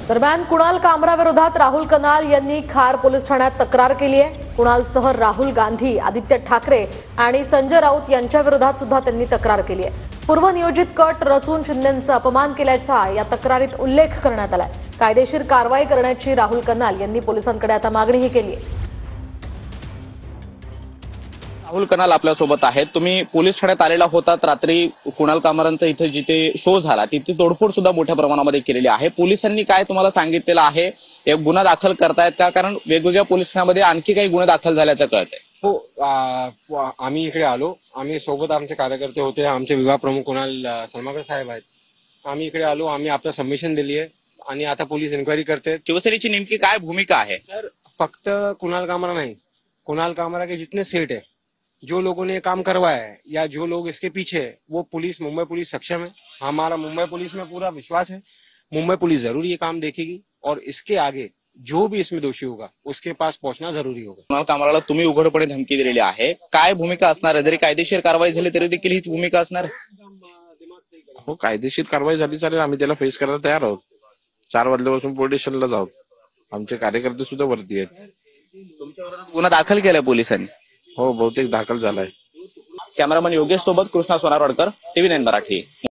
दरम्यान कुणाल कामरा विरोधात राहुल कनाल यांनी खार पोलीस ठाण्यात तक्रार केली आहे। कुणालसह राहुल गांधी, आदित्य ठाकरे आणि संजय राऊत यांच्या विरोधात सुद्धा त्यांनी तक्रार केली आहे। पूर्वनियोजित कट रचून शिंदेंचा अपमान केल्याचा या तक्रारीत उल्लेख करण्यात आलाय। कायदेशीर कारवाई करण्याची राहुल कनाल यांनी पोलिसांकडे आता मागणीही केली आहे। राहुल कनाल आपल्यासोबत आहेत। तुम्ही पोलीस ठाण्यात आलेला होतात रात्री। कुणाल कामरांचा इथे जिथे शो झाला तिथे तोडफोड सुद्धा मोठ्या प्रमाणामध्ये केलेली आहे। पोलिसांनी काय तुम्हाला सांगितलेलं आहे? एक गुन्हा दाखल करतायत का? कारण वेगवेगळ्या पोलीस ठाण्यामध्ये आणखी काही गुन्हे दाखल झाल्याचं कळतंय। हो, आम्ही इकडे आलो। आम्ही सोबत आमचे कार्यकर्ते होते, आमचे विभाग प्रमुख कुणाल सलमाकर साहेब आहेत। आम्ही इकडे आलो, आम्ही आपलं सबमिशन दिली आहे आणि आता पोलीस इन्क्वायरी करते। शिवसेनेची नेमकी काय भूमिका आहे? सर, फक्त कुणाल कामरा नहीं, कुणाल कामरा के जितने सेठ है, जो लोगों ने ये काम करवाया है या जो लोग इसके पीछे है, वो पुलिस, मुंबई पुलिस सक्षम है। हमारा मुंबई पुलिस में पूरा विश्वास है। मुंबई पुलिस जरूर ये काम देखेगी और इसके आगे जो भी इसमें दोषी होगा उसके पास पहुंचना जरूरी होगा। कुणाल कामराला तुम्ही उघडपणे धमकी दिलेली आहे, काय भूमिका असणार आहे? जरी कायदेशीर कारवाई झाली तरी देखील हीच भूमिका असणार आहे? हो, कायदेशीर कारवाई झाली चालेल, आम्ही त्याला फेस करायला तयार आहोत। 4 वाजल्यापासून पोलीस स्टेशनला जाऊ। आमचे कार्यकर्ते सुद्धा वरती आहेत। तुमच्या विरोधात गुन्हा दाखल केलाय पोलिसांनी? हो, बहुतेक दाखल झालाय। कॅमेरामन योगेश सोबत कृष्णा सोनारवाडकर, TV9 मराठी।